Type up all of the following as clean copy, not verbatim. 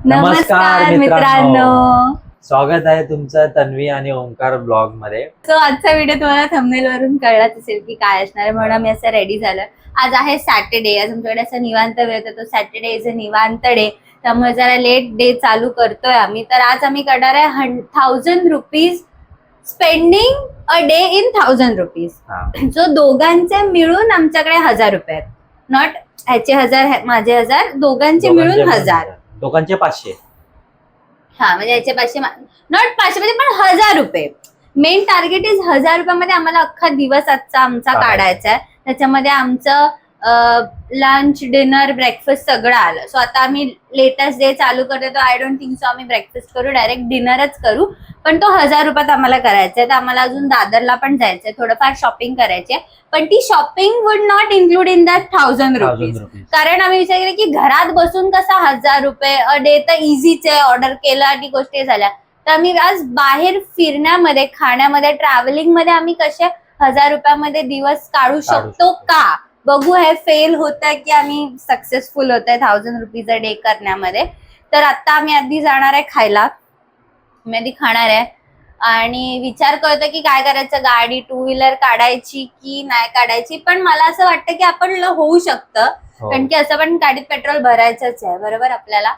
नमस्कार मित्रांनो, स्वागत आहे तुमचं तन्वी आणि ओंकार ब्लॉग मध्ये. सो आजचा व्हिडिओ तुम्हाला थंबनेल वरून कळलाच असेल की काय असणार आहे, म्हणून मी असं रेडी झालं. आज आहे सॅटर्डे, आज आमच्याकडे असं निवांत वेळ येतो. सॅटर्डे इज अ निवांत डे, त्यामुळे जरा लेट डे चालू करतोय आम्ही. तर आज आम्ही करणार आहे 1000 rupees spending a day in 1000 rupees. So दोघांचे मिळून आमच्याकडे 1000 रुपये आहेत. नॉट ह्याचे 1000 माझे 1000, दोघांचे मिळून 1000. दोघांचे 500. हा म्हणजे याचे 500 नॉट 500 मध्ये पण 1000 रुपये. मेन टार्गेट इज 1000 रुपयामध्ये आम्हाला अख्खा दिवस आजचा आमचा काढायचा आहे. त्याच्यामध्ये आमचं लंच, डिनर, ब्रेकफास्ट सगळं आलं. सो आता आम्ही लेटेस्ट डे चालू करतो, तर आय डोंट थिंक सो आम्ही ब्रेकफास्ट करू, डायरेक्ट डिनरच करू. पण तो 1000 रुपयात आम्हाला करायचा आहे. तर आम्हाला अजून दादरला पण जायचंय, थोडंफार शॉपिंग करायची आहे. पण ती shopping would not include in that 1000 rupees. कारण आम्ही विचार केला की घरात बसून कसा 1000 रुपये अ डे तर इझीच आहे, ऑर्डर केलं आणि गोष्टी झाल्या. तर आम्ही आज बाहेर फिरण्यामध्ये, खाण्यामध्ये, ट्रॅव्हलिंग मध्ये आम्ही कसे 1000 रुपयामध्ये दिवस काढू शकतो का बघू. हे फेल होतंय की आम्ही सक्सेसफुल होत आहे 1000 रुपीज अ डे करण्यामध्ये. तर आता आम्ही आधी जाणार आहे खायला, मी आधी खाणार आहे आणि विचार करतो की काय करायचं, गाडी टू व्हीलर काढायची की नाही काढायची. पण मला असं वाटतं की आपण होऊ शकतं, कारण की असं पण गाडीत पेट्रोल भरायचंच आहे बरोबर आपल्याला.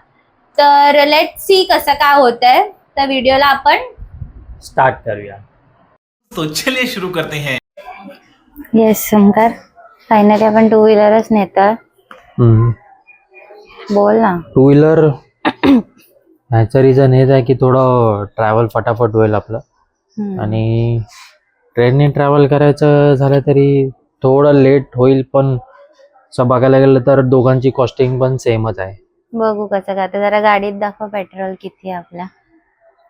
तर लेट सी कसं काय होतंय. तर व्हिडिओला आपण स्टार्ट करूया. तो चलिए शुरू करते हैं. येस शंकर, फायनली आपण टू व्हीलरच नेतोय. बोल ना. टू व्हीलर ह्याचं रिझन हेच आहे की थोडं ट्रॅव्हल फटाफट होईल आपलं. आणि ट्रेनने ट्रॅव्हल करायचं झालं तरी थोडं लेट होईल, पण असं बघायला गेलं तर दोघांची कॉस्टिंग पण सेमच आहे. बघू कसं काय. तर जरा गाडीत दाखव पेट्रोल किती आहे आपल्या.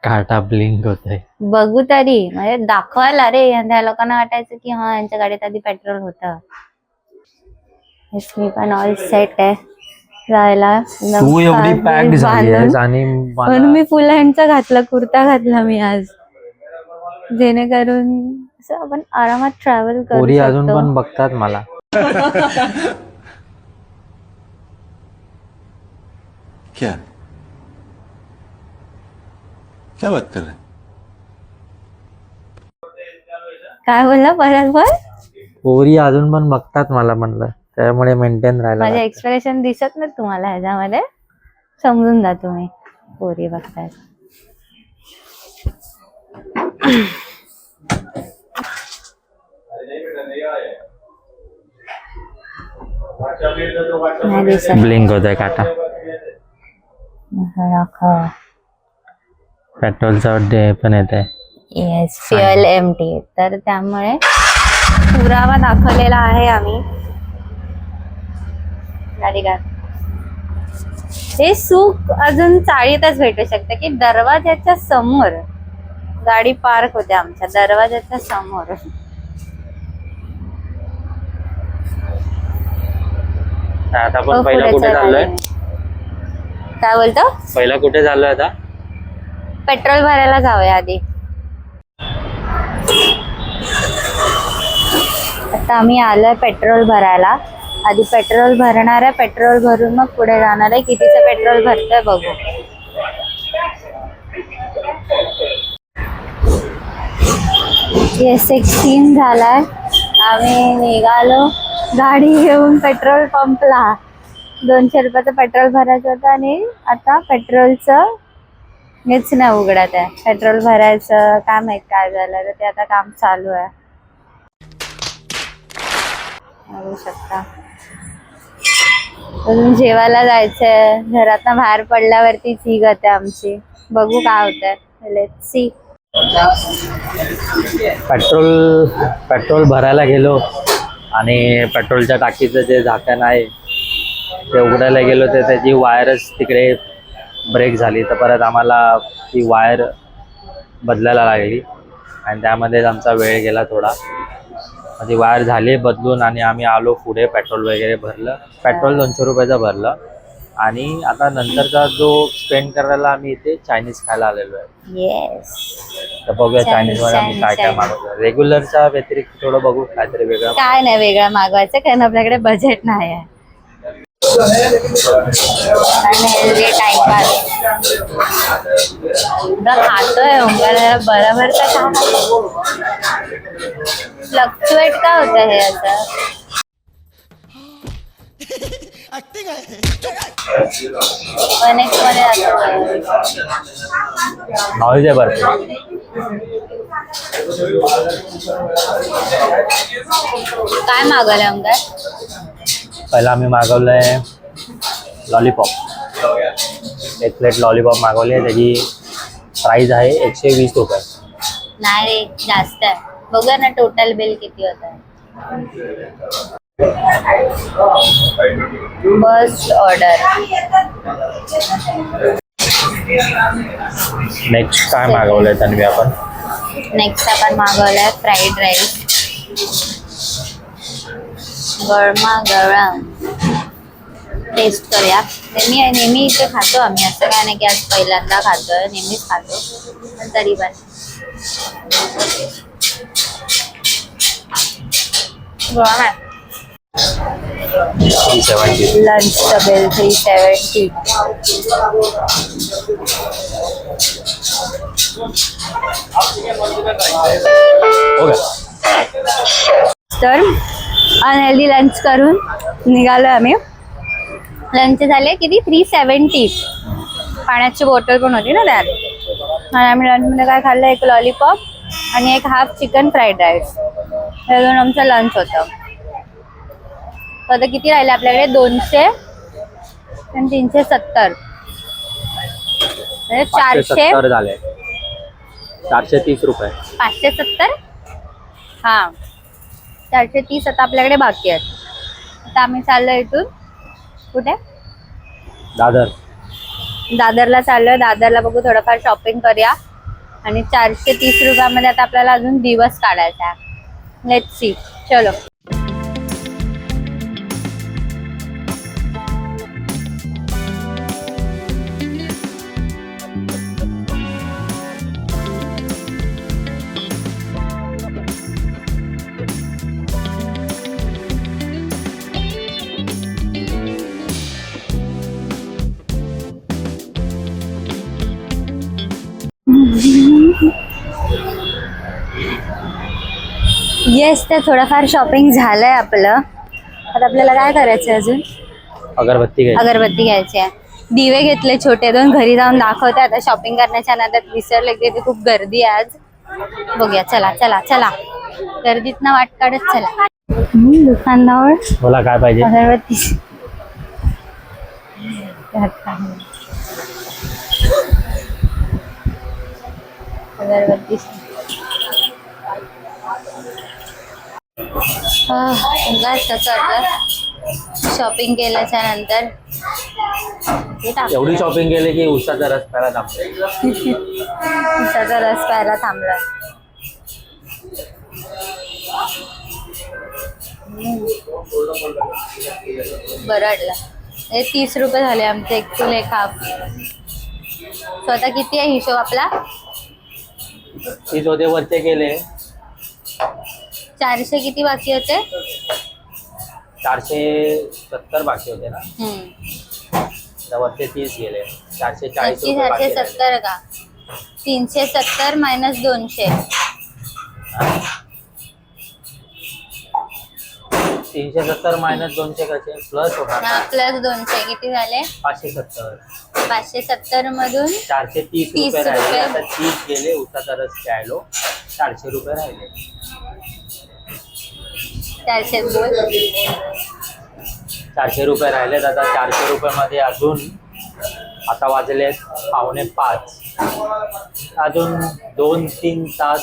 काटा ब्लिंक होत आहे. बघू तरी, म्हणजे दाखवायला रे, त्या लोकांना वाटायचं की हा यांच्या गाडीत आधी पेट्रोल होतं. मी पण ऑल सेट आहे जायला. तू एवढी पॅक्ड झाली आहेस आणि म्हणून मी फुल हँडचा घातला, कुर्ता घातला मी आज, जेणेकरून असं आपण आरामात ट्रॅव्हल करू पोरी अजून शकतो. पण बघतात मला. क्या क्या बात कर रहे हैं? काय बोलला परत बोल. पोरी अजून पण बघतात मला म्हणलं, त्यामुळे मेंटेन राहायला माझे लागतं. एक्सप्रेशन दिसत नाही तुम्हाला ह्याच्यामध्ये, समजून जा तुम्ही पोरी बघताय. नाही दिसत. ब्लिंक होत आहे काटा. पेट्रोलचा पण येत आहे. Yes, fuel empty. तर त्यामुळे पुरावा दाखवलेला आहे आम्ही. गाडी का हे सुख अजून चाळीतच भेटू शकतं की दरवाजाच्या समोर गाडी पार्क होते, आमच्या दरवाजाच्या समोर. आता आपण पहिला कुठे चाललोय? काय बोलतो? पहिला कुठे चाललोय आता? पेट्रोल भरायला जाऊया आधी. आता आम्ही आलोय पेट्रोल भरायला. आधी पेट्रोल भरणार आहे, पेट्रोल भरून मग पुढे जाणार आहे. कितीचं पेट्रोल भरतोय बघू. येस, 16 झालाय. आम्ही निघालो गाडी घेऊन पेट्रोल पंपला. 200 रुपयाचं पेट्रोल भरायचं होतं आणि आता पेट्रोलचं हेच नाही उघडत आहे. पेट्रोल भरायचं काय माहित काय झालं, तर ते आता काम चालू आहे. बघू शकता. अजून जेवायला जायचंय. घरातनं बाहेर पडल्यावरती ही गत आहे आमची. बघू काय होतंय. Let's see. पेट्रोल भरायला गेलो आणि पेट्रोलच्या टाकीचं जे झाकण आहे ते उघडायला गेलो, तर त्याची वायरच तिकडे ब्रेक झाली. तर परत आम्हाला ती वायर बदलायला लागली आणि त्यामध्येच आमचा वेळ गेला थोडा. ती वायर झाली बदलून आणि आम्ही आलो पुढे. पेट्रोल वगैरे भरलं. पेट्रोल 200 रुपयाचं भरलं आणि आता नंतरचा जो स्पेंड करायला आम्ही इथे चायनीज खायला आलेलो आहे. येस. तर बघूया चायनीज मध्ये आम्ही काय काय मागवतो. रेग्युलरच्या व्यतिरिक्त थोडं बघू काहीतरी वेगळं. काय नाही वेगळं मागवायचं, कारण आपल्याकडे बजेट नाही आहे. अनहेल्दी टाइमपास खातोय ओंकार बरोबर का फ्लक्च्युएट का होतं हे असं कनेक्ट मध्ये जातो नॉईज आहे भरपूर. काय मागवलं ओंकार पहिला आम्ही मागवलंय लॉलीपॉप. एक प्लेट लॉलीपॉप मागवली आहे. त्याची प्राइस आहे 120 रुपये. नाही रे जास्त आहे बघूया ना टोटल बिल किती होत आहे फर्स्ट ऑर्डर नेक्स्ट काय मागवलंय तन्वी आपण? नेक्स्ट आपण मागवलाय फ्राईड राईस गरमागरम टेस्ट करूया. नेहमी इथे खातो आम्ही असं काय नाही की आज पहिल्यांदा खातोय नेहमीच खातो पण तरी पण गरम आहे. 370. Lunch bill 370 okay. तर अनहेल्दी लंच करून निघालो आम्ही. लंच झाले किती 370. पाण्याची बॉटल पण होती ना त्यात. आणि आम्ही लंचमध्ये काय खाल्लं एक लॉलीपॉप आणि एक हाफ चिकन फ्राईड राईस हे दोन आमचं लंच होतं. तर आता किती राहिले आपल्याकडे 200 आणि 370 म्हणजे 400 570 झाले. 430 रुपये. 570 हा 430 आता आपल्याकडे बाकी आहेत. आता आम्ही चाललो इथून कुठे दादरला चाललोय. दादरला बघू थोडंफार शॉपिंग करूया आणि 430 रुपयामध्ये आता आपल्याला अजून दिवस काढायचा आहे. लेट्स सी चलो. येस तर थोडंफार शॉपिंग झालंय आपलं. आता आपल्याला काय करायचं अजून अगरबत्ती घ्यायची आहे. दिवे घेतले छोटे 2 घरी जाऊन दाखवते. आता शॉपिंग करण्याच्या नादात विसरले की तिथे खूप गर्दी आहे आज. बघूया चला चला चला गर्दीतनं वाट काढत चला. दुकानावर बोला काय पाहिजे? अगरबत्ती अगरबत्ती कसं वाटलं शॉपिंग केल्याच्या नंतर? एवढी शॉपिंग केली की उसाचा रस प्यायला थांबले. उसाचा रस प्यायला थांबला. बरं वाटलं. हे 30 रुपये झाले आमचे एक फुल एक हाफ. स्वतः किती आहे हिशोब आपला? 30 होते वरचे केले 400 किती बाकी होते? 470 बाकी होते ना. तर वरचे 30 गेले 440 रुपये बाकी राहिले. 470 का 370 मायनस 200 370 मायनस 200 कसे प्लस होणार? प्लस 200 किती झाले? 570. 570 मधून 430 30 रुपये राहिले. रुपये. आता 30 गेले उसाचा रस प्यायलो 400 रुपये राहिले. 400 बोल 400 रुपये राहिलेत. आता 400 रुपये मध्ये अजून आता वाजले 4:45. अजून 2-3 तास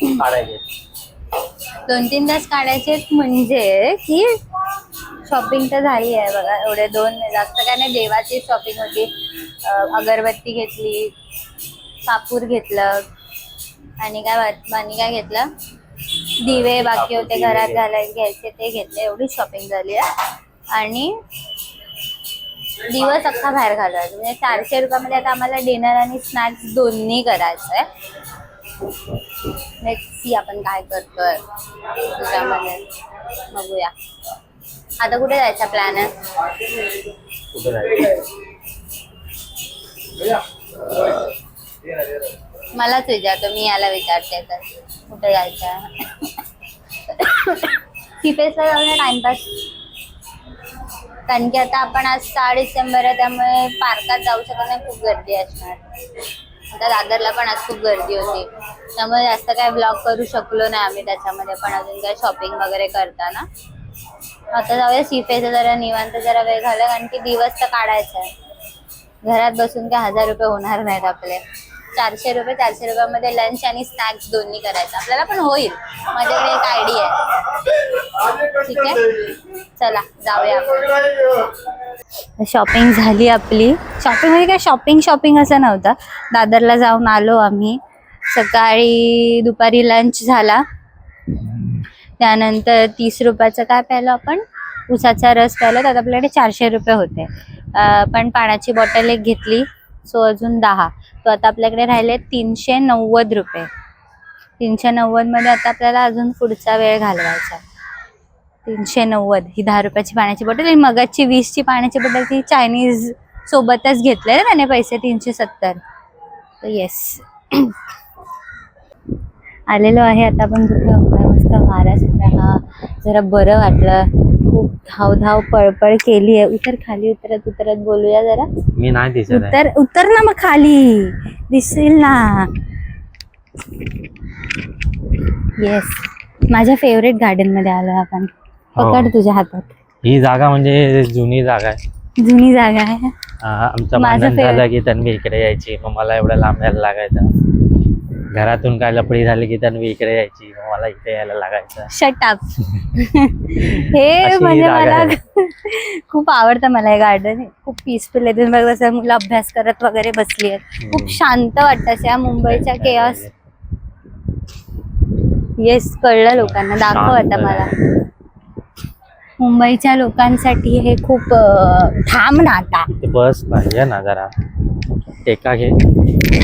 काढायचे. 2-3 तास काढायचे म्हणजे की शॉपिंग तर झाली आहे बघा. एवढे 2 जास्त काय नाही. देवाची शॉपिंग होती. अगरबत्ती घेतली कापूर घेतलं आणि काय घेतलं दिवे बाकी होते घरात घ्यायचे ते घेतले. एवढी शॉपिंग झाली आहे आणि दिवस अख्खा बाहेर घालवायचा. म्हणजे 400 रुपयामध्ये आता आम्हाला डिनर आणि स्नॅक्स दोन्ही करायचं आहे. लेट्स सी आपण काय करतोय त्याच्यामध्ये बघूया. आता कुठे जायचा प्लॅन आहे? कुठे जायचं? मलाच विचारतो, मी याला विचारते तर कुठे जायचं. सीफेसला जाऊया टाइमपास. कारण की आता आपण आज 6 डिसेंबर आहे, त्यामुळे पार्कात जाऊ शकत नाही, खूप गर्दी असणार. आता दादरला पण आज खूप गर्दी होती, त्यामुळे जास्त काय ब्लॉग करू शकलो नाही आम्ही त्याच्यामध्ये. पण अजून काय शॉपिंग वगैरे करताना आता जाऊया सीफेसला, जरा निवांत जरा वेळ घालूया. कारण की दिवस तर काढायचा आहे. घरात बसून काय 1000 रुपये होणार नाहीत आपले. 400 रुपयामध्ये लंच आणि स्नॅक्स दोन्ही करायचं आपल्याला, पण होईल. माझ्याकडे एक आयडिया आहे. ठीक आहे, चला जाऊया आपण. शॉपिंग झाली आपली. शॉपिंग म्हणजे काय शॉपिंग असं नव्हतं. दादरला जाऊन आलो आम्ही. सकाळी दुपारी लंच झाला, त्यानंतर 30 रुपयाचं काय प्यायलो आपण, उसाचा रस प्यायलो. त्यात आपल्याकडे 400 रुपये होते. पण पाण्याची बॉटल एक घेतली, सो अजून 10. तो आता आपल्याकडे राहिले 390 रुपये. 390 मध्ये आता आपल्याला अजून पुढचा वेळ घालवायचा. 390 ही 10 रुपयाची पाण्याची बॉटल. आणि मगाची 20ची पाण्याची बॉटल ती चायनीज सोबतच घेतले ना त्याने पैसे, 370. तर येस आलेलो आहे आता आपण कुठे. मस्त वारा सुद्धा, हा जरा बरं वाटलं. खूप धाव पळपळ केली आहे. उतर खाली, उतरत बोलूया जरा. मी नाही दिसत आहे. उतर ना मग खाली, दिसेल ना. येस, माझ्या फेवरेट गार्डन मध्ये आलो आपण. पकड तुझ्या हातात. ही जागा म्हणजे जुनी जागा आहे. जुनी जागा आहे. आमचं भांडण झालं की तन्वी इकडे यायची, मग मला एवढं लांब यायला लागायचं. घरातून काय लपडी झाली की तन्वी इकडे यायची, मग मला इथे यायला लागायचं. Shut up. हे म्हणजे मला खूप आवडतं. मला हे गार्डन खूप पीसफुल आहे. तुम्ही बघा कसं मुलं अभ्यास करत वगैरे बसली आहेत. खूप शांत वाटतं या मुंबईच्या केऑस. येस, कळलं लोकांना. दाखव आता मला. मुंबईच्या लोकांसाठी हे खूप थांब ना आता. बस नाही ना, जरा टेका घे.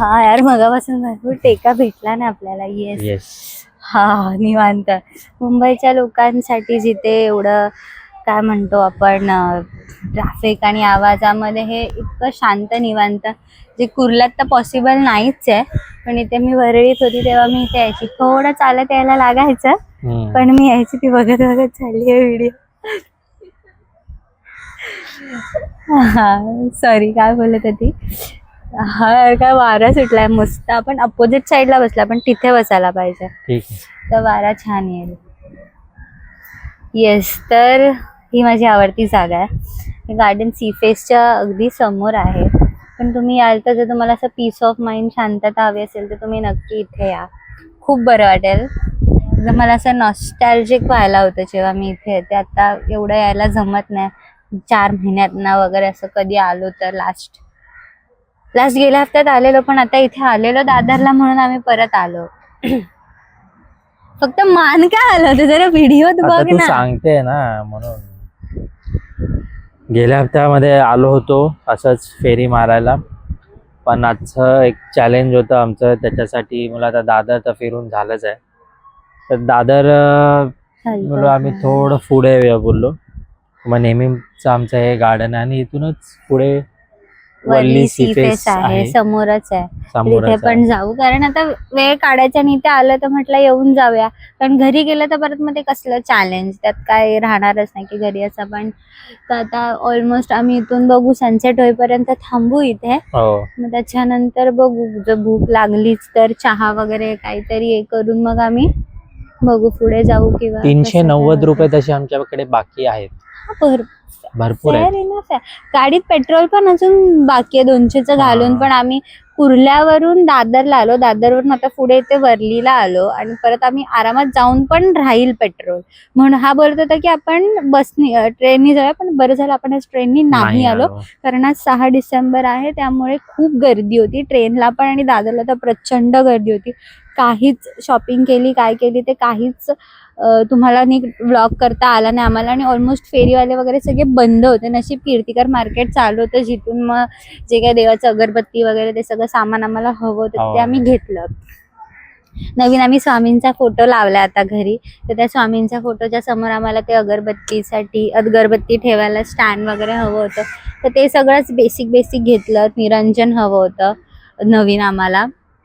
हा यार, मगापासून भरपूर टेका भेटला ना आपल्याला. Yes yes. हा, निवांत. मुंबईच्या लोकांसाठी जिथे एवढं काय म्हणतो आपण ट्रॅफिक आणि आवाजामध्ये, हे इतकं शांत निवांत जे कुर्ल्यात तर पॉसिबल नाहीच आहे. पण इथे मी वरळीत होती तेव्हा मी इथे यायची. थोडं चालत यायला लागायचं, पण मी यायची. ती बघत चालली आहे व्हिडिओ. हा सॉरी, काय बोलत होती. हा, काय वारा सुटलाय मस्त. आपण अपोजिट साईडला बसला, पण तिथे बसायला पाहिजे. ठीक आहे. तर वारा छान येईल. येस, तर ही माझी आवडती जागा आहे. हे गार्डन सीफेसच्या अगदी समोर आहे. पण तुम्ही याल तर, जर तुम्हाला असं पीस ऑफ माइंड, शांतता हवी असेल तर तुम्ही नक्की इथे या. खूप बरं वाटेल. जर मला असं नॉस्टॅल्जिक व्हायला होतं जेव्हा मी इथे येते. आता एवढं यायला जमत नाही. 4 महिन्यातनं वगैरे असं कधी आलो तर. लास्ट गेल्या हफ्त्यात आलेलो, पण आता इथे आलेलो दादरला म्हणून आम्ही परत आलो. फक्त मान काय आलं होतं, जरा व्हिडिओत बघ तू ना. सांगते ना म्हणून. गेल्या हप्त्यामध्ये आलो होतो असंच फेरी मारायला, पण आजचं एक चॅलेंज होतं आमचं. त्याच्यासाठी मला आता दादर तर फिरून झालंच आहे. तर दादर बोललो आम्ही थोडं पुढे बोललो. मग नेहमीच आमचं हे गार्डन आहे आणि इथूनच पुढे वल्ली सीफेस आहे, समोरच आहे. समोरच तिथे पण जाऊ, कारण आता वेळ काढायचा आणि इथे आलं तर म्हटलं येऊन जाऊया. कारण घरी गेलं तर परत मग ते कसलं चॅलेंज, त्यात काय राहणारच नाही की घरी असं. पण तर आता ऑलमोस्ट आम्ही इथून बघू, सनसेट होईपर्यंत थांबू इथे. मग त्याच्यानंतर बघू, जर भूक लागलीच तर चहा वगैरे काहीतरी हे करून मग आम्ही बघू पुढे जाऊ. किंवा 390 रुपये तसे आमच्याकडे बाकी आहेत. भरपूर आहे. गाडीत पेट्रोल पण अजून बाकी आहे 200चं घालून. पण आम्ही कुर्ल्यावरून दादरला आलो, दादरवरून आता पुढे इथे वरलीला आलो, आणि परत आम्ही आरामात जाऊन पण राहील पेट्रोल म्हणून. हा बोलत होता की आपण बसनी ट्रेननी जाऊया, पण बरं झालं आपण आज ट्रेननी नाही आलो. कारण आज 6 डिसेंबर आहे, त्यामुळे खूप गर्दी होती ट्रेनला पण आणि दादरला तर प्रचंड गर्दी होती. काहीच शॉपिंग केली काय केली ते काहीच तुम्हाला नीट व्लॉग करता आला नाही आम्हाला. आणि ऑलमोस्ट फेरीवाले वगैरे सगळे बंद होते. नशीब कीर्तिकर मार्केट चालू होतं, जिथून मग जे काय देवाचं अगरबत्ती वगैरे ते सगळं सामान आम्हाला हवं होतं ते आम्ही घेतलं. नवीन आम्ही स्वामींचा फोटो लावला आता घरी, तर त्या स्वामींच्या फोटोच्या समोर आम्हाला ते अगरबत्ती ठेवायला स्टँड वगैरे हवं होतं. तर ते सगळंच बेसिक घेतलं. निरंजन हवं होतं नवीन आम्हाला,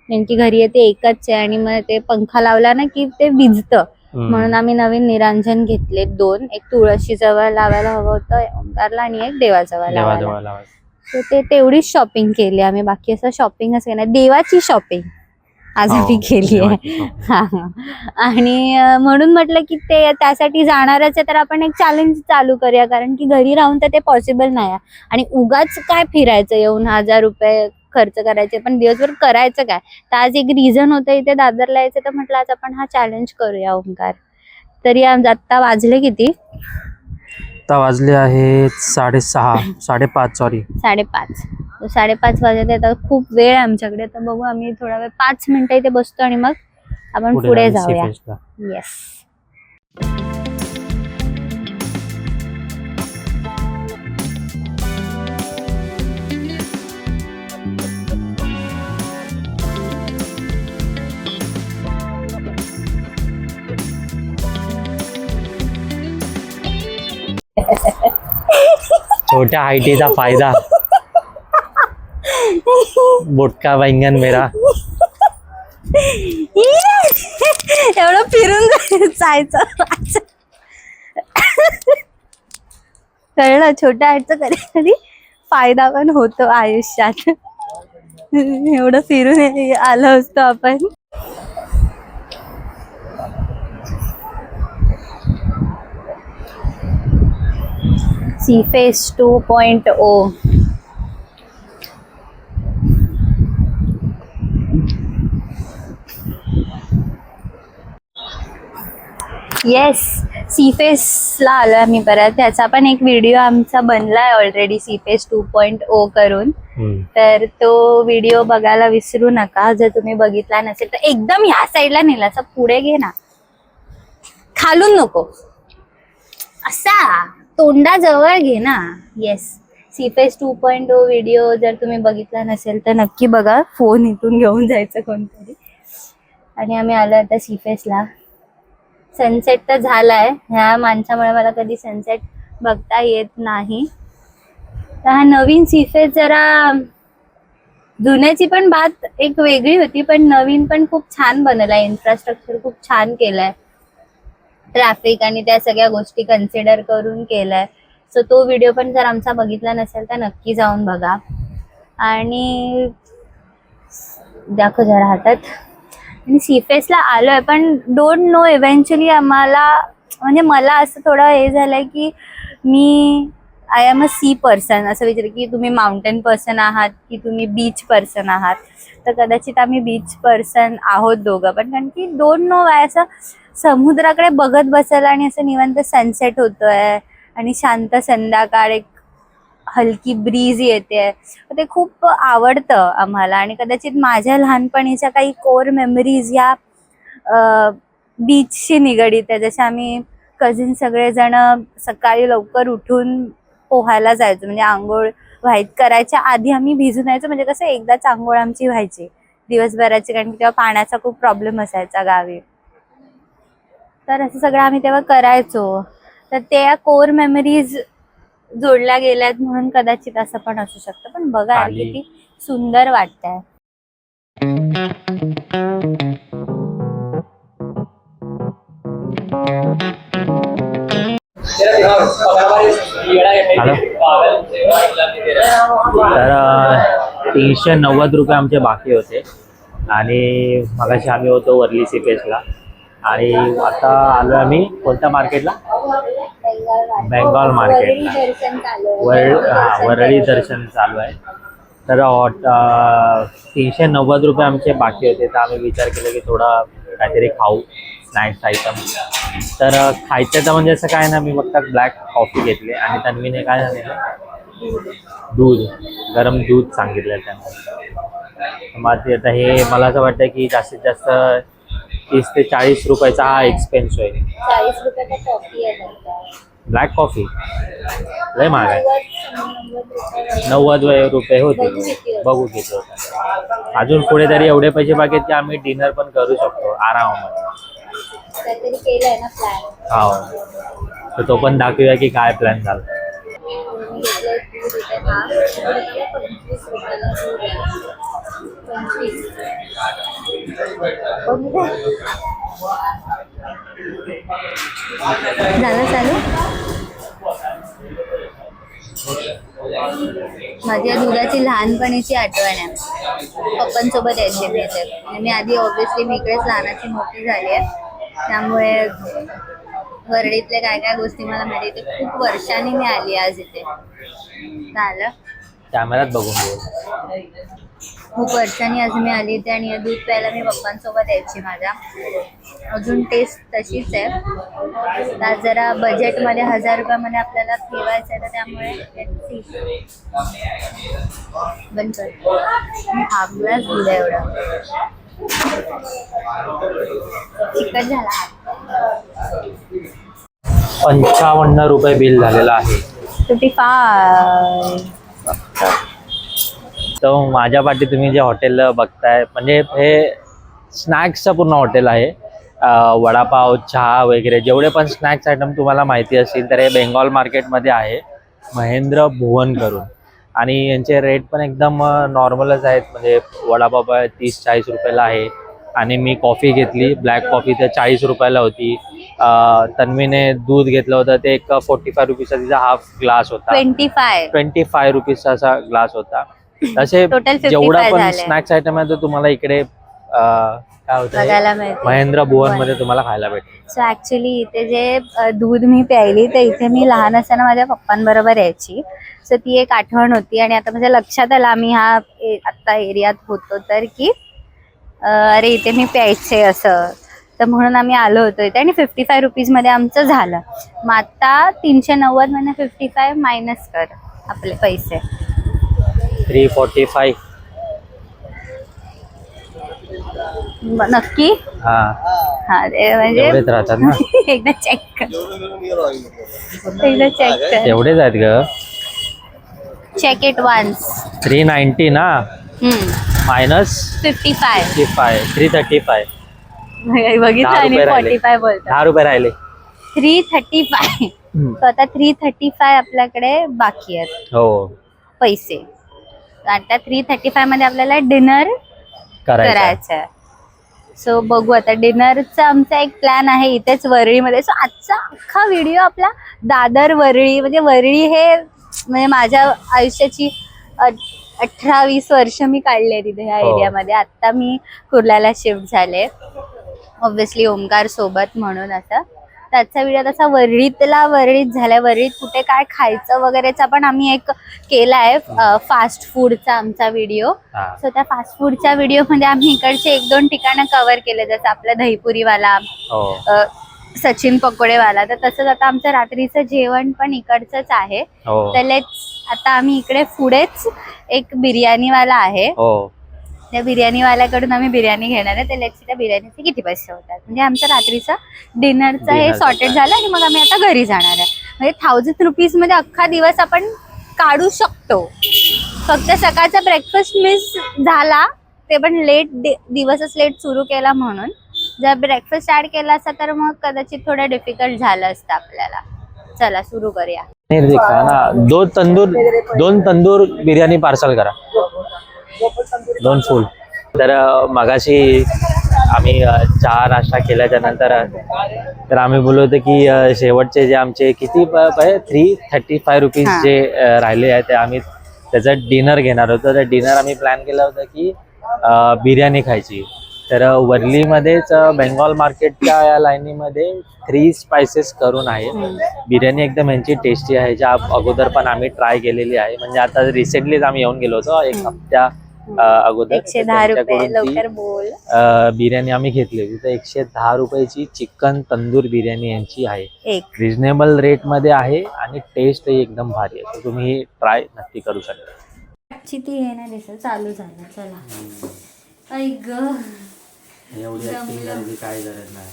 नेमकी घरी ते एकच आहे आणि मग ते पंखा लावला ना की ते विझतं, म्हणून आम्ही नवीन निरंजन घेतले 2. एक तुळशी जवळ लावायला हवं होतं ओंकारला आणि एक देवाजवळ लावायला. तर ते तेवढीच शॉपिंग केली आम्ही, बाकी असं शॉपिंगच केलं नाही. देवाची शॉपिंग आज आम्ही केली आहे. आणि म्हणून म्हटलं की ते त्यासाठी जाणारच आहे, तर आपण एक चॅलेंज चालू करूया, कारण की घरी राहून तर ते पॉसिबल नाही आहे. आणि उगाच काय फिरायचं, येऊन 1000 रुपये खर्च करायचे, पण दिवसभर करायचं काय. तर आज एक रिझन होतं इथे दादरला यायचं, तर म्हटलं आज आपण हा चॅलेंज करूया ओंकार. तरी आत्ता वाजले किती? आता वाजले आहेत 5:30 सॉरी 5:30 वाजले. आता खूप वेळ आहे आमच्याकडे, तर बघू आम्ही थोडा वेळ 5 मिनिटं इथे बसतो आणि मग आपण पुढे जाऊया. येस. छोट्या हायटीचा फायदा. बोटका बैंगन मेरा. एवढं फिरून जायचं. कळलं, छोट्या हाईटचा कधी फायदा पण होतो आयुष्यात. एवढं फिरून आलो असतो आपण. सीफेस 2.0. येस, सीफेसला आलो आम्ही परत. त्याचा पण एक व्हिडिओ आमचा बनलाय ऑलरेडी सीफेस 2.0 करून, तर तो व्हिडिओ बघायला विसरू नका. जर तुम्ही बघितला नसेल तर एकदम ह्या साईडला नेला, असं पुढे घे ना, खालून नको, असा तोंडाजवळ घे ना. येस, सीफेस 2.0 व्हिडिओ जर तुम्ही बघितला नसेल तर नक्की बघा. फोन इथून घेऊन जायचं कोणतरी. आणि आम्ही आलो आता सीफेसला. सनसेट तर झालाय, ह्या माणसामुळे मला कधी सनसेट बघता येत नाही. तर हा नवीन सीफेस जरा, जुन्याची पण बात एक वेगळी होती, पण नवीन पण खूप छान बनवलाय. इन्फ्रास्ट्रक्चर खूप छान केलंय, ट्रॅफिक आणि त्या सगळ्या गोष्टी कन्सिडर करून केलाय. सो तो व्हिडिओ पण जर आमचा बघितला नसेल तर नक्की जाऊन बघा. आणि दाखव जरा हातात. आणि सीफेसला आलोय, पण डोंट नो इव्हेंच्युअली आम्हाला, म्हणजे मला असं थोडं हे झालंय की मी I am a sea person. असं विचार की तुम्ही माउंटेन पर्सन आहात की तुम्ही बीच पर्सन आहात. तर कदाचित आम्ही बीच पर्सन आहोत दोघं पण, कारण की डोंट नो वाय असं समुद्राकडे बघत बसायला आणि असं निवांत सनसेट होतोय आणि शांत संध्याकाळ, एक हलकी ब्रीज येते, ते खूप आवडतं आम्हाला. आणि कदाचित माझ्या लहानपणीच्या काही कोर मेमरीज या बीचशी निगडीत आहे. जसे आम्ही कझिन सगळेजण सकाळी लवकर उठून पोहायला जायचो, म्हणजे आंघोळ करायच्या आधी आम्ही भिजून यायचो. म्हणजे कसं एकदाच आंघोळ आमची व्हायची दिवसभराची, कारण की तेव्हा पाण्याचा खूप प्रॉब्लेम असायचा गावी. तर असं सगळं आम्ही तेव्हा करायचो. तर त्या कोर मेमरीज जोडल्या गेल्यात, म्हणून कदाचित असं पण असू शकतं. पण बघा किती सुंदर वाटतंय. तर 390 रुपये आमचे बाकी होते आणि मगाशी आम्ही होतो वर्ली सीफेसला. आणि आता आलो आम्ही कोणत्या मार्केटला? बेंगॉल मार्केटला. वरळी दर्शन चालू आहे. तर 390 रुपये आमचे बाकी होते, तर आम्ही विचार केला की थोडा काहीतरी खाऊ, स्नॅक्स आयटम. तर खायचं तर म्हणजे असं काय ना, मी फक्त ब्लॅक कॉफी घेतली आणि तन्वीने काय सांगितलं, दूध, गरम दूध सांगितलं त्यांना. मग आता हे मला असं वाटतं की जास्तीत जास्त 30 ते 40 रुपयाचा हा एक्सपेन्स आहे. 40 रुपयाचा कॉफी आहे त्यांचा. ब्लॅक कॉफी लय महाग आहे. 90 रुपये होते. बघू किती होतं. अजून पुढे तरी एवढे पैसे बाकी आहेत की आम्ही डिनर पण करू शकतो आरामामध्ये. काहीतरी केलंय ना प्लॅन. हो, तर तो पण दाखवूया की काय प्लॅन झाला. मी घेतलंय दूध इथे हा. 25 रुपयाला दूध आहे. 25. बघू दे. झालं चालू. माझ्या दुधाची लहानपणीची आठवण आहे. पप्पांसोबत यायचे मी इथे. आणि मी आधी ऑब्व्हियसली मी इकडेच लहानाची मोठी झाली आहे, त्यामुळे वरळीतल्या काय काय गोष्टी मला माहिती. ते खूप वर्षांनी मी आली आज इथे. झालं कॅमेऱ्यात बघून घेऊ. खूप वर्षांनी आज मी आली इथे आणि दूध प्यायला मी पप्पांसोबत यायची माझ्या. अजून टेस्ट तशीच आहे. आज जरा बजेटमध्ये 1000 रुपयामध्ये आपल्याला ठेवायचं आहे, तर त्यामुळे बंद कर. हाफ ग्लास दूध आहे एवढं. चिकट झाला. 55 रुपये बिल झालेलं आहे. 55. तर माझ्या पाठी तुम्ही जे हॉटेल बघताय, म्हणजे हे स्नॅक्सचं पूर्ण हॉटेल आहे. वडापाव, चहा वगैरे जेवढे पण स्नॅक्स आयटम तुम्हाला माहिती असतील तर हे बेंगॉल मार्केटमध्ये आहे, महेंद्र भुवन करून. आणि यांचे रेट पण एकदम नॉर्मलच आहेत. म्हणजे वडापाव 30-40 रुपयाला आहे. आणि मी कॉफी घेतली ब्लॅक कॉफी, तर 40 रुपयाला होती. तन्वीने दूध घेतलं होतं, ते एक 45 रुपीचा तिचा हाफ ग्लास होता. 25 रुपीचा असा ग्लास होता. तसे जेवढा पण स्नॅक्स आयटम आहे तो तुम्हाला इकडे काय होतं महेंद्र भुवन मध्ये तुम्हाला खायला भेटेल. सो ऍक्च्युली इथे जे दूध मी प्यायली, तर इथे मी लहान असताना माझ्या पप्पांबरोबर यायची. सो ती एक आठवण होती. आणि आता माझ्या लक्षात आलं, आम्ही आता एरियात होतो तर की अरे इथे मी प्यायचे असं, तर म्हणून आम्ही आलो होतो इथे. आणि 55 रुपीजमध्ये आमचं झालं. मग आता 390 मध्ये 55 मायनस कर आपले पैसे. 345. नक्की. हा म्हणजे एवढेच राहतात ना. एकदा चेक कर. एकदा चेक कर. एवढेच आहेत ग. Check it once. 390 ना. मायनस 55. 335. बघितलं आणि 45 बोलतो. 10 रुपये राहिले. 335. तर आता 335 आपल्याकडे बाकी आहेत हो पैसे. आता 335 मध्ये आपल्याला डिनर करायचं आहे. सो बघू आता. डिनरचा आमचा एक प्लॅन आहे इथेच वरळीमध्ये. सो आजचा अख्खा व्हिडिओ आपला दादर वरळी, म्हणजे वरळी हे म्हणजे माझ्या आयुष्याची 18-20 वर्ष मी काढले तिथे ह्या एरियामध्ये. आता मी कुर्ल्याला शिफ्ट झाले ऑब्व्हियसली ओमकार सोबत म्हणून. असं त्याचा व्हिडिओ तसा वरळीत झालाय. वरळीत कुठे काय खायचं वगैरेचा पण आम्ही एक केला आहे फास्ट फूडचा आमचा व्हिडिओ. सो त्या फास्ट फूडच्या व्हिडिओ मध्ये आम्ही इकडचे 1-2 ठिकाणं कव्हर केले, जसं आपलं दहीपुरीवाला, सचिन पकोडेवाला. तर तसंच आता आमचं रात्रीचं जेवण पण इकडचंच आहे. तर आता आम्ही इकडे पुढेच एक बिर्याणीवाला आहे, त्या बिर्याणीवाल्याकडून आम्ही बिर्याणी घेणार आहे. तर त्या बिर्याणीचे किती पैसे होतात, म्हणजे आमचं रात्रीचं डिनरचं हे सॉर्टेड झालं. आणि मग आम्ही आता घरी जाणार आहे. म्हणजे 1000 रुपीज मध्ये अख्खा दिवस आपण काढू शकतो. फक्त सकाळचा ब्रेकफास्ट मिस झाला, ते पण दिवसच लेट सुरू केला म्हणून. जर ब्रेकफास्ट ऍड केला असता तर मग कदाचित थोडं डिफिकल्ट झालं असतं आपल्याला. चला सुरू करूया. ना 2 तंदूर बिर्याणी पार्सल करा. 2 फुल. तर मगाशी आम्ही चहा नाश्ता केल्याच्या नंतर तर आम्ही बोललो होतो की शेवटचे जे आमचे किती 335 रुपीज जे राहिले आहेत ते आम्ही त्याचं डिनर घेणार होतो. तर डिनर आम्ही प्लॅन केलं होतं की बिर्याणी खायची. तर वरलीमध्येच बेंगॉल मार्केटच्या या लाईनीमध्ये 3 स्पायसेस करून आहे. बिर्याणी एकदम यांची टेस्टी आहे. ज्या अगोदर पण आम्ही ट्राय केलेली आहे. म्हणजे आता रिसेंटलीच आम्ही येऊन गेलो होतो 1 हफ्त्या अगोदर. 110 रुपये. लवकर बोल. बिर्याणी आम्ही घेतली होती. तर 110 रुपयाची चिकन तंदूर बिर्याणी यांची आहे. एक रिजनेबल रेट मध्ये आहे आणि टेस्ट एकदम भारी आहे. तुम्ही ट्राय नक्की करू शकता. ती आहे ना दिसत चालू झालं. चला ऐक एवढी ऍक्टिंग करायची काय गरज नाही.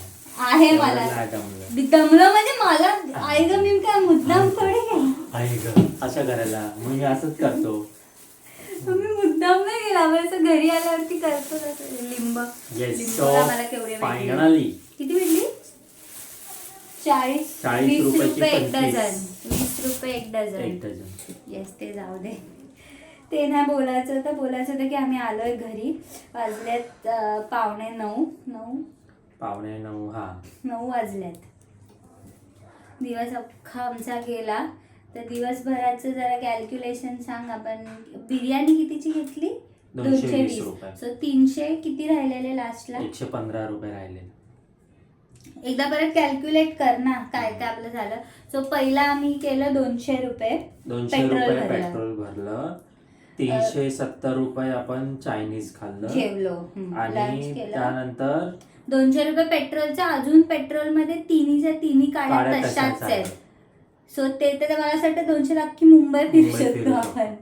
आहे मला नाही जमलं. दमलं म्हणजे मला आई ग मी काय मुद्दाम थोडी केलं. आई ग असं करायला मग मी असंच करतो. मी मुद्दाम नाही केला, आपण असं घरी आल्यावरती करतो तसं. लिंब लिंबूला मला केवढे भेटले? फायनली किती भेटली? 40 40 20 रुपयाची रुपये एक 25. डझन. 20 रुपये एक डझन. एक डझन. येस, ते जाऊ दे. ते नाही बोलायचं होतं की आम्ही आलोय घरी. वाजल्यात 8:45. 9:45 हा 9 वाजल्यात. दिवस अख्खा आमचा गेला. तर दिवसभराचं जरा कॅल्क्युलेशन सांग. आपण बिर्याणी कितीची घेतली? 220 रुपये. सो 300 किती राहिलेले लास्टला? 115 रुपये राहिले. एकदा परत कॅल्क्युलेट कर ना काय काय आपलं झालं. सो पहिला आम्ही केलं 200 रुपये 200 रुपये पेट्रोल भरलं. 370 रुपये आपण चायनीज खाल्लं जेवलो. आणि लंच केलं. त्यानंतर 200 रुपये पेट्रोलचं. अजून पेट्रोल मध्ये तिन्ही काड्या काड्या तशाच तशाच आहेत. आहेत. सो ते तर मला असं वाटतं 200 अख्खी मुंबई फिरू मुंबई शकतो फिरू आपण.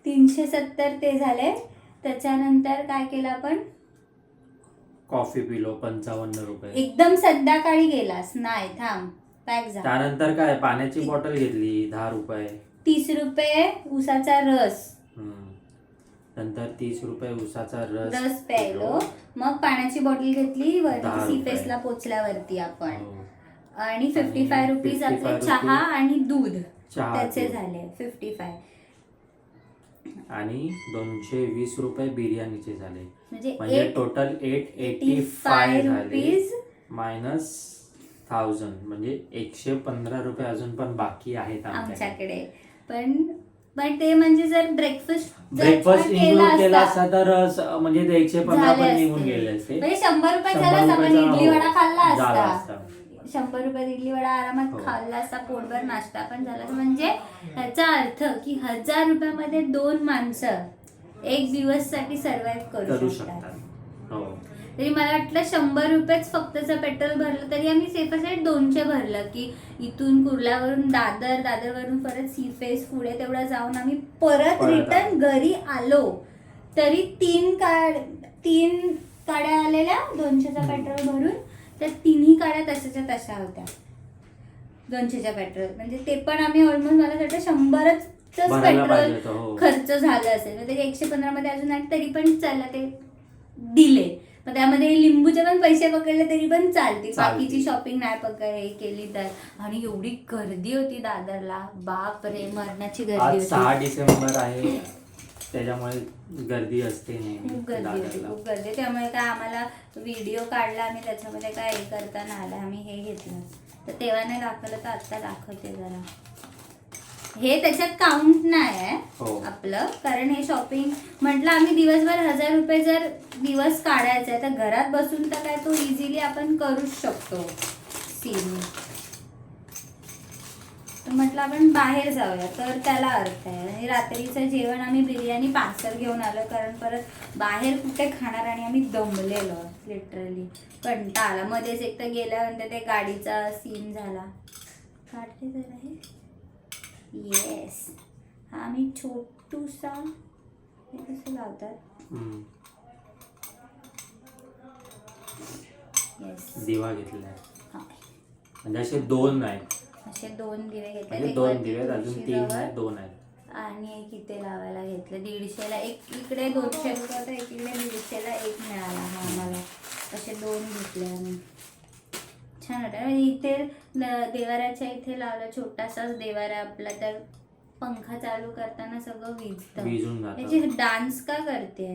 370 ते झाले. त्याच्यानंतर काय केलं आपण? कॉफी पिलो 55 रुपये. एकदम संध्याकाळी गेलास? नाही, थांब, पॅक झाला. त्यानंतर काय पाण्याची बॉटल घेतली 10 रुपये. 30 रुपये उसाचा रस. नंतर 30 रुपये उसाचा रस प्यायलो. मग पाण्याची बॉटल घेतली 10 वरती रुपये. सीफेसला पोचल्यावरती आपण. हो. आणि 55 रुपीज आपले 55 चहा आणि दूध चहा, त्याचे दूध. झाले 55. आणि 220 रुपये बिर्याणीचे झाले. म्हणजे टोटल 885 झाले मायनस 1000 म्हणजे 115 रुपये अजून पण बाकी आहेत आमच्याकडे. पण ते म्हणजे जर ब्रेकफास्ट इन्क्लूड केला असता तर म्हणजे ते 115 पण निघून गेले असते. म्हणजे 100 रुपये झालाच. आपण इडली वडा खाल्ला असता. 100 रुपयात इडली वडा आरामात खाल्ला असता. पोटभर नाश्ता पण झाला. म्हणजे याचा अर्थ की 1000 रुपयामध्ये 2 माणसं एक दिवस साठी सर्व्हाइव्ह करू शकतात. तरी मला वाटलं 100 रुपयेच फक्तचं पेट्रोल भरलं तरी आम्ही सेफ साईड 200 भरलं की इथून कुर्ल्यावरून दादरवरून परत सीफेस पुढे तेवढं जाऊन आम्ही परत रिटर्न घरी आलो तरी 3 गाड्या आलेल्या 200चा पेट्रोल भरून. तर 3 गाड्या तशाच्या तशा होत्या 200च्या पेट्रोल. म्हणजे ते पण आम्ही ऑलमोस्ट मला वाटतं 100च पेट्रोल खर्च झालं असेल. म्हणजे 115 मध्ये अजून आहे तरी पण चला ते दिले. मग त्यामध्ये लिंबूचे पण पैसे पकडले तरी पण चालतील. बाकीची शॉपिंग नाही केली तर. आणि एवढी गर्दी होती दादरला, बाप रे, मरणाची गर्दी होती. 6 डिसेंबर आहे त्याच्यामुळे गर्दी असते. खूप गर्दी होती, खूप गर्दी. त्यामुळे काय आम्हाला व्हिडिओ काढला आम्ही त्याच्यामध्ये काय हे करता नाही आलं. आम्ही हे घेतलं तर तेव्हा नाही दाखवलं तर आता दाखवते जरा. हे त्याच्यात काउंट नाही आहे आपलं. कारण हे शॉपिंग म्हटलं आम्ही दिवसभर 1000 रुपये जर दिवस काढायचा आहे तर घरात बसून तर काय तो इझिली आपण करूच शकतो सीन. तर म्हटलं आपण बाहेर जाऊया तर त्याला अर्थ आहे. आणि रात्रीचं जेवण आम्ही बिर्याणी पार्सल घेऊन आलो कारण परत बाहेर कुठे खाणार. आणि आम्ही दमलेलो लिटरली, कंटाळा आला. मध्येच एक तर गेल्यानंतर ते गाडीचा सीन झाला. काढते जरा हे. येस, हा आम्ही छोटूसा हे कसं लावतात दिवा घेतलाय. म्हणजे असे 2 आहेत. असे 2 दिवे घेतले. 2 दिवे अजून 3 आहेत, 2 आहेत. आणि एक इथे लावायला घेतलं 150ला. एक इकडे 200 रुपये होता, एक इकडे 150ला एक मिळाला. हा आम्हाला असे 2 घेतले आम्ही. छान वाटत. म्हणजे इथे देवाऱ्याच्या इथे लावला छोटासाच देवारा आपला. तर पंखा चालू करताना सगळं विजून याची डान्स का करते?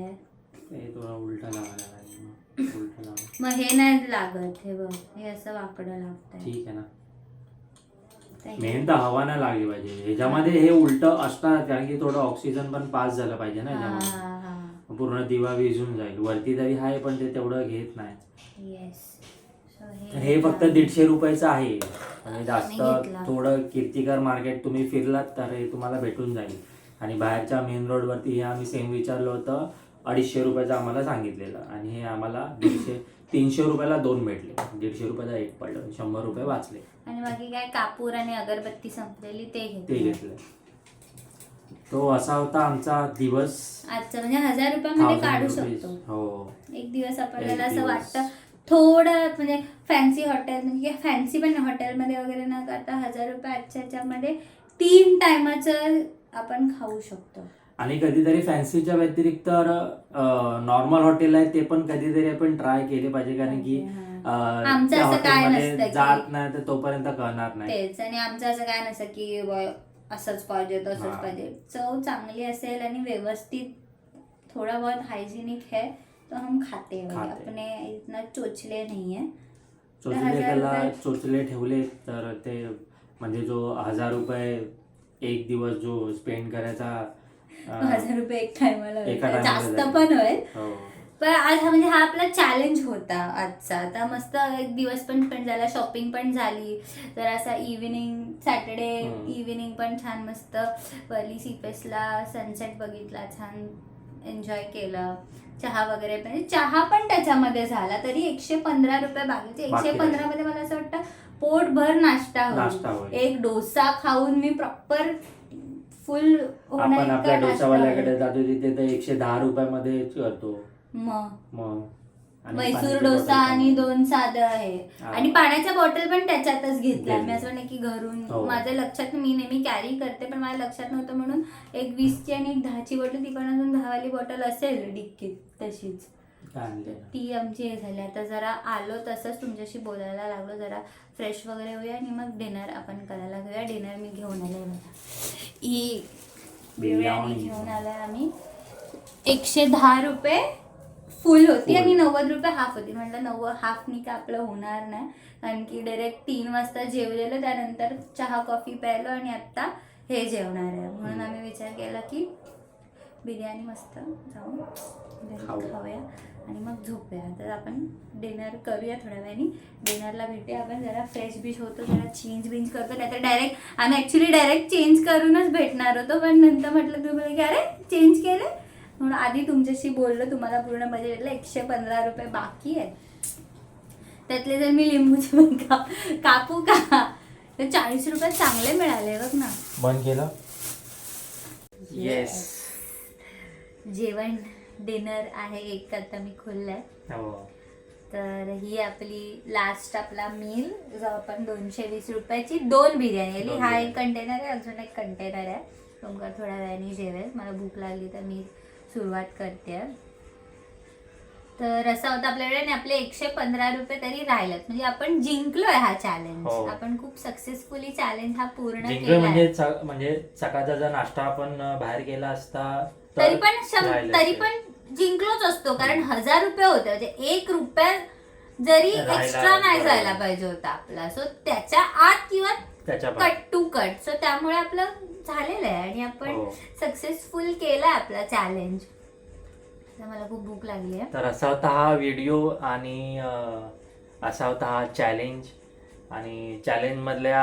थोडा उलटा लावायला लागेल. मग हे नाही लागत. हे बघ, हे असं वाकडं लागतंय. ठीक आहे ना. मेन तर हवा नाही लागली पाहिजे ह्याच्यामध्ये. हे उलट असणार कारण की थोडं ऑक्सिजन पण पास झालं पाहिजे ना ह्याच्यामध्ये. पूर्ण दिवा विझून जाईल. वरती तरी आहे पण ते तेवढं घेत नाही. येस. हे फक्त 150 रुपयाचं आहे. आणि जास्त थोडं कीर्तिकर मार्केट तुम्ही फिरलात तर हे तुम्हाला भेटून जाईल. आणि बाहेरच्या मेन रोड वरती हे आम्ही सेम विचारलं होतं 250 रुपयाचं आम्हाला सांगितलेलं. आणि हे आम्हाला 300 रुपयाला 2 भेटले. 150 रुपयाचा 1 पडलं. 100 रुपये वाचले. आणि बाकी काय कापूर आणि अगरबत्ती संपलेली ते घेतलं. तो असा होता आमचा दिवस. आजचा म्हणजे 1000 रुपयामध्ये 1000 काढू रुपीज. शकतो हो. एक दिवस. आपल्याला एक असं दिवस. वाटतं थोडं म्हणजे फॅन्सी हॉटेल म्हणजे फॅन्सी पण हॉटेलमध्ये वगैरे न करता 1000 रुपये आजच्या ह्याच्यामध्ये 3 टायमाचं आपण खाऊ शकतो. आणि कधीतरी फॅन्सीच्या व्यतिरिक्त नॉर्मल हॉटेल आहे ते पण कधीतरी आपण ट्राय केले पाहिजे, कारण की आमचं त्या असं काय हॉटेलमध्ये नसतं की- जात नाही तर तोपर्यंत कळणार नाही. तेच. आणि आमचं असं काय नसतं की असंच पाहिजे तसंच हा. पाहिजे. चव चांगली असेल आणि व्यवस्थित थोड़ा बहुत हाइजीनिक है तो हम खाते हैं. खाते. अपने इतना चोचले नहीं है. चोचले 1000 त्याला रुपये. चोचले ठेवले तर ते म्हणजे जो 1000 रुपये एक दिवस जो स्पेंड करायचा 1000 रुपये एक टायमाला एका होईल. टायमाला जास्त जाईल. पण होईल. हो. पण आज म्हणजे हा आपला चॅलेंज होता आजचा. आता मस्त एक दिवस पण स्पेंड झाला, शॉपिंग पण झाली, तर असा इव्हिनिंग सॅटर्डे इव्हिनिंग पण छान मस्त वरली सीफेसला सनसेट बघितला, छान एन्जॉय केलं. चहा वगैरे म्हणजे चहा पण त्याच्यामध्ये झाला, तरी 115 रुपये बाकीचे. 115 मध्ये मला असं वाटतं पोटभर नाश्ता होईल. एक डोसा खाऊन मी प्रॉपर फुल आपण आपल्या डोसावाल्याकडे जातो तिथे तर 110 रुपयामध्ये करतो. मग आणि मैसूर पाण्याची डोसा बॉटल आणि पण. 2 साधं आहे. हा. आणि पाण्याच्या बॉटल पण त्याच्यातच घेतल्या. घेतली. मी असं नाही की घरून हो. माझ्या लक्षात, मी नेहमी कॅरी करते पण माझ्या लक्षात नव्हतं म्हणून एक 20ची आणि एक 10ची बॉटल, तिकडून अजून 10 वाली बॉटल असेल डिक्कीत तशीच, आणले. ती आमची हे झाली. आता जरा आलो तसंच तुमच्याशी बोलायला लागलो, जरा फ्रेश वगैरे होऊया आणि मग डिनर आपण करायला घेऊया. डिनर मी घेऊन आले बघा, ही बिर्याणी घेऊन आलोय आम्ही. 110 रुपये फुल होती आणि 90 रुपये हाफ होती. म्हटलं 90 हाफनी का आपलं होणार नाही, कारण की डायरेक्ट 3 वाजता जेवलेलं, त्यानंतर चहा कॉफी प्यायलो आणि आत्ता हे जेवणार आहे. म्हणून आम्ही विचार केला की बिर्याणी मस्त जाऊन खाऊया आणि मग झोपूया. तर आपण डिनर करूया थोड्या वेळाने. डिनरला भेटूया आपण, जरा फ्रेश बिश होतो, जरा चेंज बिंज करतो. नाहीतर डायरेक्ट आम्ही ॲक्च्युली डायरेक्ट चेंज करूनच भेटणार होतो, पण नंतर म्हटलं तुम्ही की अरे चेंज केले, म्हणून आधी तुमच्याशी बोललो. तुम्हाला पूर्ण बजेटला 115 रुपये बाकी आहेत. त्यातले जर मी लिंबूचे पण कापू का, तर 40 रुपये चांगले मिळाले बघ ना. बंद केलं. येस. जेवण डिनर आहे एक, आता मी खोललाय. हो. तर ही आपली लास्ट आपला मील, जो आपण 220 रुपयाची 2 बिर्याणी आली. हा एक कंटेनर आहे, अजून एक कंटेनर आहे. तुमका थोड्या वेळाने जेवेल. मला भूक लागली तर मी सुरुवात करते. तर असा होता आपल्याकडे आणि आपले 115 रुपये तरी राहिलेत. म्हणजे आपण जिंकलोय हा चॅलेंज. हो. आपण खूप सक्सेसफुली चॅलेंज हा पूर्ण जिंकलो केला. म्हणजे सकाळचा जर नाश्ता आपण बाहेर केला असता तरी राहिलं तरी असतं. पण जिंकलोच असतो, कारण 1000 रुपये होते. म्हणजे 1 रुपया जरी राहिला एक्स्ट्रा नाही बरोबर. जायला पाहिजे होता आपला. सो त्याच्या आत किंवा त्याच्या कट टू कट, सो त्यामुळे आपलं झालेलं आहे आणि आपण हो. सक्सेसफुल केलाय आपला चॅलेंज. मला खूप भूक लागली आहे. तर असा होता हा व्हिडिओ आणि असा होता हा चॅलेंज. आणि चॅलेंजमधल्या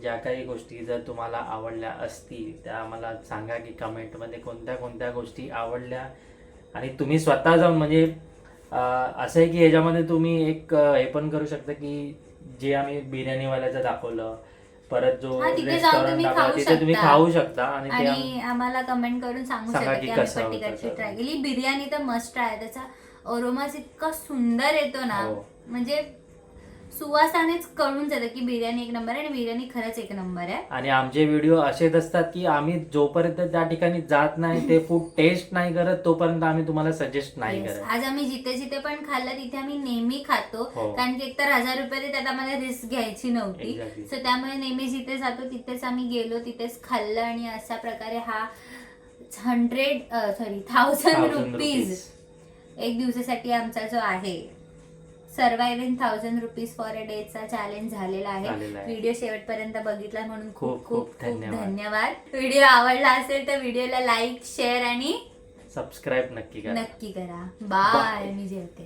ज्या काही गोष्टी जर तुम्हाला आवडल्या असतील त्या मला सांगा की कमेंटमध्ये कोणत्या कोणत्या गोष्टी आवडल्या. आणि तुम्ही स्वतः जाऊन म्हणजे असं आहे की ह्याच्यामध्ये तुम्ही एक हे पण करू शकता की जे आम्ही बिर्याणीवाल्याचं दाखवलं, परत जो हा, तिथे जाऊन रेस्टॉरंट तुम्ही दाखवला खाऊ तिथे तुम्ही शकता. खाऊ शकता. आणि ते आणि आम्हाला कमेंट करून सांगू सांगा शकता की की आम्ही कसं होतं पट्टीकडची तर. ट्राय केली. बिर्याणी तर मस्ट ट्राय. त्याचा अरोमास इतका सुंदर येतो ना, हो. म्हणजे सुवासानेच कळून जातं की बिर्याणी एक नंबर आहे आणि बिर्याणी खरंच एक नंबर आहे. आणि आमचे व्हिडिओ असेच असतात की आम्ही जोपर्यंत त्या ठिकाणी जात नाही, ते फूड टेस्ट नाही करत, तोपर्यंत आम्ही तुम्हाला सजेस्ट नाही Yes. करत. आज आम्ही जिथे जिथे पण खाल्लं तिथे आम्ही नेहमी खातो, हो. कारण की एकतर 1000 रुपये त्यात आम्हाला रिस्क घ्यायची नव्हती. Exactly. सो त्यामुळे नेहमी जिथे जातो तिथेच आम्ही गेलो, तिथेच खाल्लं आणि अशा प्रकारे हा 1000 रुपीज एक दिवसासाठी आमचा जो आहे सर्वायव्हिंग 1000 रुपीज फॉर अ डेचा चॅलेंज झालेला आहे. व्हिडिओ शेवटपर्यंत बघितला म्हणून खूप खूप खूप धन्यवाद. व्हिडिओ आवडला असेल तर व्हिडिओला लाईक, शेअर आणि सबस्क्राईब नक्की करा. नक्की करा. बाय. मी जेवते.